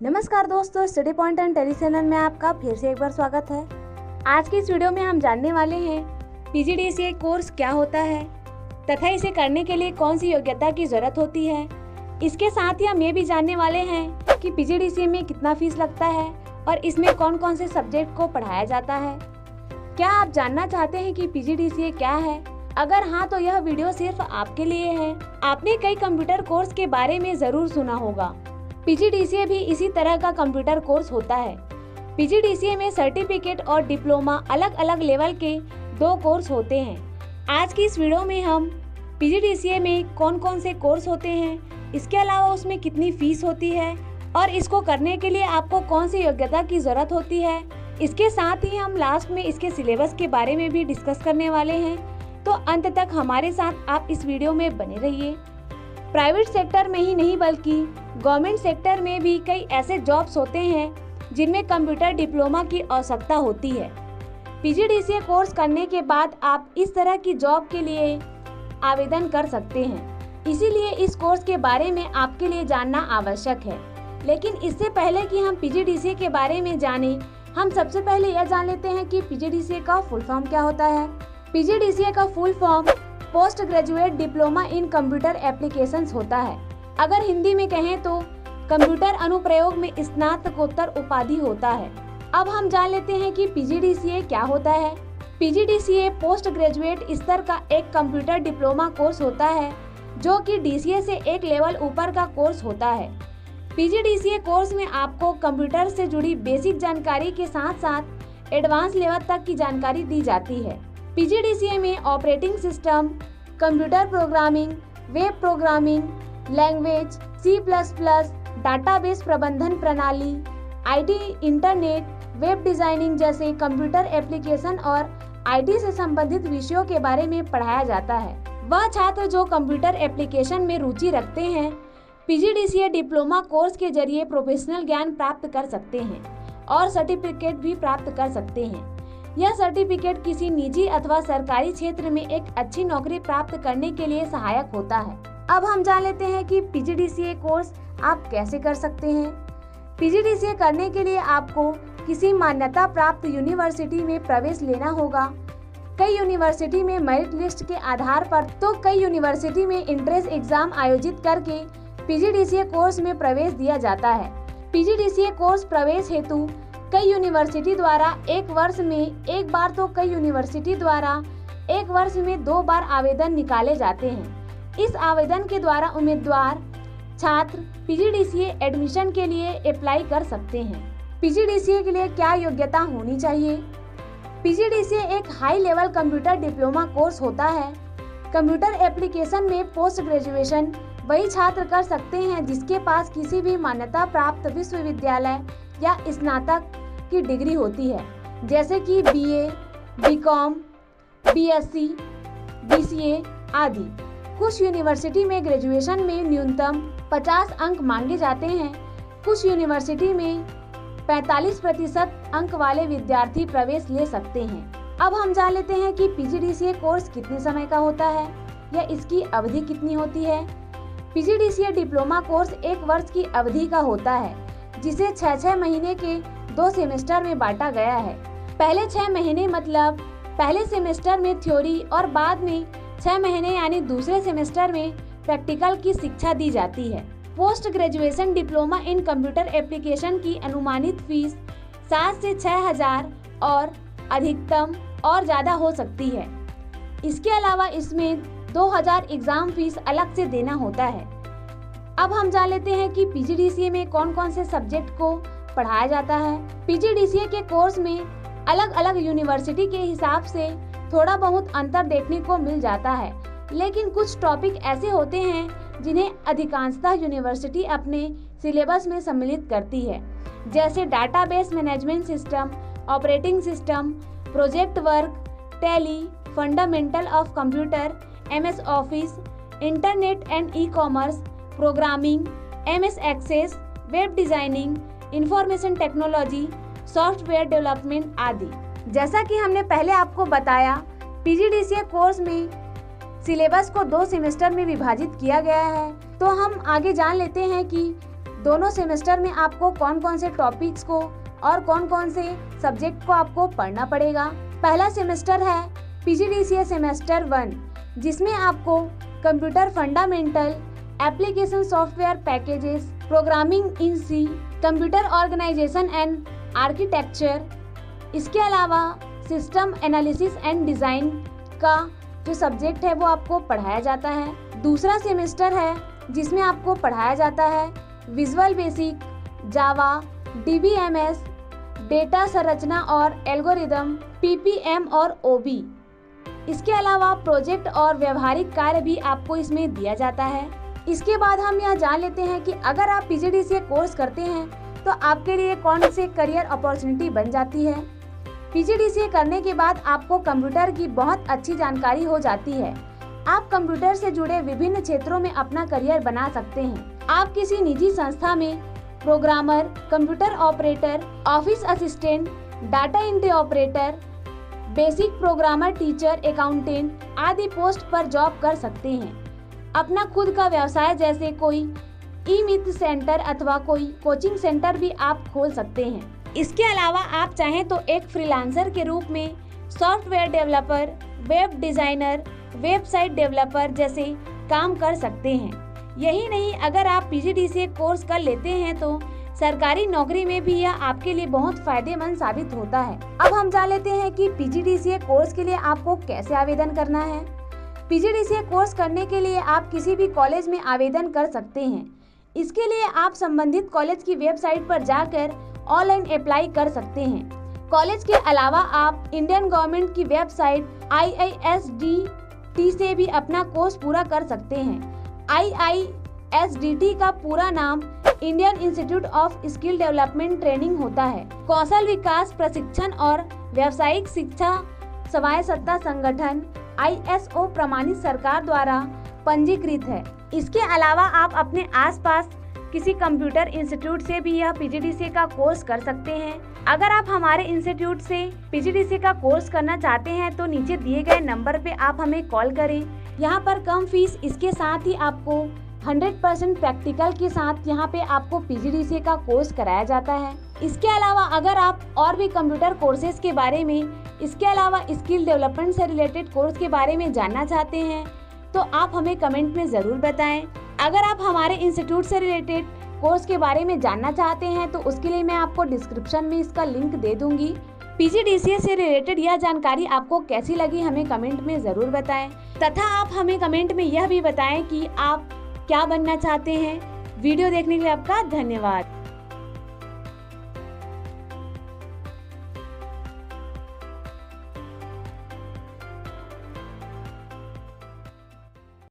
नमस्कार दोस्तों, study point and tele channel में आपका फिर से एक बार स्वागत है। आज की इस वीडियो में हम जानने वाले हैं पीजीडीसीए कोर्स क्या होता है तथा इसे करने के लिए कौन सी योग्यता की जरूरत होती है। इसके साथ ही हम ये भी जानने वाले हैं कि पीजीडीसीए में कितना फीस लगता है और इसमें कौन कौन से सब्जेक्ट को पढ़ाया जाता है। क्या आप जानना चाहते हैं कि पीजीडीसीए क्या है? अगर हाँ तो यह वीडियो सिर्फ आपके लिए है। आपने कई कंप्यूटर कोर्स के बारे में जरूर सुना होगा। पीजीडीसीए भी इसी तरह का कंप्यूटर कोर्स होता है। पीजीडीसीए में सर्टिफिकेट और डिप्लोमा अलग अलग लेवल के 2 कोर्स होते हैं। आज की इस वीडियो में हम पीजीडीसीए में कौन कौन से कोर्स होते हैं, इसके अलावा उसमें कितनी फीस होती है और इसको करने के लिए आपको कौन सी योग्यता की जरूरत होती है, इसके साथ ही हम लास्ट में इसके सिलेबस के बारे में भी डिस्कस करने वाले हैं। तो अंत तक हमारे साथ आप इस वीडियो में बने रहिए। प्राइवेट सेक्टर में ही नहीं बल्कि गवर्नमेंट सेक्टर में भी कई ऐसे जॉब्स होते हैं जिनमें कंप्यूटर डिप्लोमा की आवश्यकता होती है। पीजीडीसीए कोर्स करने के बाद आप इस तरह की जॉब के लिए आवेदन कर सकते हैं। इसीलिए इस कोर्स के बारे में आपके लिए जानना आवश्यक है। लेकिन इससे पहले कि हम पीजीडीसीए के बारे में जानें, हम सबसे पहले यह जान लेते हैं कि पीजीडीसीए का फुल फॉर्म क्या होता है। पीजीडीसीए का full form post graduate diploma in computer applications होता है। अगर हिंदी में कहें तो कंप्यूटर अनुप्रयोग में स्नातकोत्तर उपाधि होता है। अब हम जान लेते हैं कि पीजीडीसीए क्या होता है। पीजीडीसीए पोस्ट ग्रेजुएट स्तर का एक कंप्यूटर डिप्लोमा कोर्स होता है जो कि डीसीए से एक लेवल ऊपर का कोर्स होता है। पीजीडीसीए कोर्स में आपको कंप्यूटर से जुड़ी बेसिक जानकारी के साथ साथ एडवांस लेवल तक की जानकारी दी जाती है। पीजीडीसीए में operating system, computer programming, web programming, language C++, database प्रबंधन प्रणाली, आईटी, इंटरनेट, वेब डिजाइनिंग जैसे कंप्यूटर एप्लीकेशन और आईटी से संबंधित विषयों के बारे में पढ़ाया जाता है। वह छात्र जो कंप्यूटर एप्लीकेशन में रुचि रखते हैं पीजीडीसीए डिप्लोमा कोर्स के जरिए प्रोफेशनल ज्ञान प्राप्त कर सकते हैं और सर्टिफिकेट भी प्राप्त कर सकते हैं। यह सर्टिफिकेट किसी निजी अथवा सरकारी क्षेत्र में एक अच्छी नौकरी प्राप्त करने के लिए सहायक होता है। अब हम जान लेते हैं कि पीजीडीसीए कोर्स आप कैसे कर सकते हैं। पीजीडीसीए करने के लिए आपको किसी मान्यता प्राप्त यूनिवर्सिटी में प्रवेश लेना होगा। कई यूनिवर्सिटी में मेरिट लिस्ट के आधार पर तो कई यूनिवर्सिटी में एंट्रेंस एग्जाम आयोजित करके पीजीडीसीए कोर्स में प्रवेश दिया जाता है। पीजीडीसीए कोर्स प्रवेश हेतु कई यूनिवर्सिटी द्वारा एक वर्ष में एक बार तो कई यूनिवर्सिटी द्वारा एक वर्ष में 2 बार आवेदन निकाले जाते हैं। इस आवेदन के द्वारा उम्मीदवार छात्र पीजीडीसीए एडमिशन के लिए अप्लाई कर सकते हैं। पीजीडीसीए के लिए क्या योग्यता होनी चाहिए? पीजीडीसीए एक high level computer diploma course होता है। कंप्यूटर एप्लीकेशन में पोस्ट ग्रेजुएशन वही छात्र कर सकते हैं जिसके पास किसी भी मान्यता प्राप्त विश्वविद्यालय या स्नातक की डिग्री होती है, जैसे कि बीए, बीकॉम, बीएससी, बीसीए आदि। कुछ यूनिवर्सिटी में ग्रेजुएशन में न्यूनतम 50 अंक मांगे जाते हैं। कुछ यूनिवर्सिटी में 45% अंक वाले विद्यार्थी प्रवेश ले सकते हैं। अब हम जान लेते हैं कि पीजीडीसीए कोर्स कितने समय का होता है या इसकी अवधि कितनी होती है। पीजीडीसीए डिप्लोमा कोर्स 1 वर्ष की अवधि का होता है जिसे 6 महीने के 2 सेमेस्टर में बांटा गया है। पहले 6 महीने मतलब पहले सेमेस्टर में थ्योरी और बाद में 6 महीने यानी दूसरे सेमेस्टर में प्रैक्टिकल की शिक्षा दी जाती है। Post graduation diploma in computer application की अनुमानित फीस 7 से 6 हजार और अधिकतम और ज़्यादा हो सकती है। इसके अलावा इसमें 2000 एग्जाम फीस अलग से देना होता है। अब हम जान लेते हैं कि पीजीडीसीए में कौन कौन से सब्जेक्ट को पढ़ाया जाता है। पीजीडीसीए के कोर्स में अलग अलग यूनिवर्सिटी के हिसाब से थोड़ा बहुत अंतर देखने को मिल जाता है, लेकिन कुछ टॉपिक ऐसे होते हैं जिन्हें अधिकांशतः यूनिवर्सिटी अपने सिलेबस में सम्मिलित करती है, जैसे database management system, operating system, project work, tally, fundamental of computer, MS office, internet and e-commerce, programming, MS access, web designing, information technology, software development आदि। जैसा कि हमने पहले आपको बताया, पीजीडीसीए कोर्स में सिलेबस को 2 सेमेस्टर में विभाजित किया गया है। तो हम आगे जान लेते हैं कि दोनों सेमेस्टर में आपको कौन कौन से टॉपिक्स को और कौन कौन से सब्जेक्ट को आपको पढ़ना पड़ेगा। पहला सेमेस्टर है PGDCA सेमेस्टर 1, जिसमें आपको computer fundamental, application software packages, programming in C, computer organisation and architecture, इसके अलावा सिस्टम एनालिसिस एंड डिज़ाइन का जो सब्जेक्ट है वो आपको पढ़ाया जाता है। दूसरा सेमेस्टर है जिसमें आपको पढ़ाया जाता है विजुअल बेसिक, जावा, DBMS, डेटा संरचना और एल्गोरिदम, PPM और OB। इसके अलावा प्रोजेक्ट और व्यवहारिक कार्य भी आपको इसमें दिया जाता है। इसके बाद हम यह जान लेते हैं कि अगर आप PGDCA कोर्स करते हैं तो आपके लिए कौन से करियर अपॉर्चुनिटी बन जाती है। PGDCA करने के बाद आपको कंप्यूटर की बहुत अच्छी जानकारी हो जाती है। आप कंप्यूटर से जुड़े विभिन्न क्षेत्रों में अपना करियर बना सकते हैं। आप किसी निजी संस्था में programmer, computer operator, office assistant, data entry operator, basic programmer, teacher, accountant आदि पोस्ट पर जॉब कर सकते हैं। अपना खुद का व्यवसाय जैसे कोई ई-मित्र सेंटर अथवा कोई कोचिंग सेंटर भी आप खोल सकते हैं। इसके अलावा आप चाहें तो एक फ्रीलांसर के रूप में software developer, web designer, website developer जैसे काम कर सकते हैं। यही नहीं, अगर आप PGDCA कोर्स कर लेते हैं तो सरकारी नौकरी में भी यह आपके लिए बहुत फायदेमंद साबित होता है। अब हम जान लेते हैं कि PGDCA कोर्स के लिए आपको कैसे आवेदन करना है। PGDCA कोर्स करने के लिए आप किसी भी कॉलेज में आवेदन कर सकते हैं। इसके लिए आप संबंधित कॉलेज की वेबसाइट पर जाकर ऑनलाइन अप्लाई कर सकते हैं। कॉलेज के अलावा आप इंडियन गवर्नमेंट की वेबसाइट IISDT से भी अपना कोर्स पूरा कर सकते हैं। IISDT का पूरा नाम Indian institute of skill development training होता है। कौशल विकास प्रशिक्षण और व्यावसायिक शिक्षा स्वायत्तता संगठन ISO प्रमाणित सरकार द्वारा पंजीकृत है। इसके अलावा आप अपने आसपास किसी कंप्यूटर इंस्टीट्यूट से भी यह PGDCA का कोर्स कर सकते हैं। अगर आप हमारे इंस्टीट्यूट से PGDCA का कोर्स करना चाहते हैं तो नीचे दिए गए नंबर पे आप हमें कॉल करें। यहाँ पर कम फीस, इसके साथ ही आपको 100% प्रैक्टिकल के साथ यहाँ पे आपको PGDCA का कोर्स कराया जाता है। इसके अलावा अगर आप और भी कंप्यूटर कोर्सेज के बारे में, इसके अलावा स्किल डेवलपमेंट से रिलेटेड कोर्स के बारे में जानना चाहते हैं तो आप हमें कमेंट में ज़रूर बताएं। अगर आप हमारे इंस्टीट्यूट से रिलेटेड कोर्स के बारे में जानना चाहते हैं तो उसके लिए मैं आपको डिस्क्रिप्शन में इसका लिंक दे दूंगी। PGDCA से रिलेटेड यह जानकारी आपको कैसी लगी हमें कमेंट में ज़रूर बताएं, तथा आप हमें कमेंट में यह भी बताएं कि आप क्या बनना चाहते हैं। वीडियो देखने के लिए आपका धन्यवाद।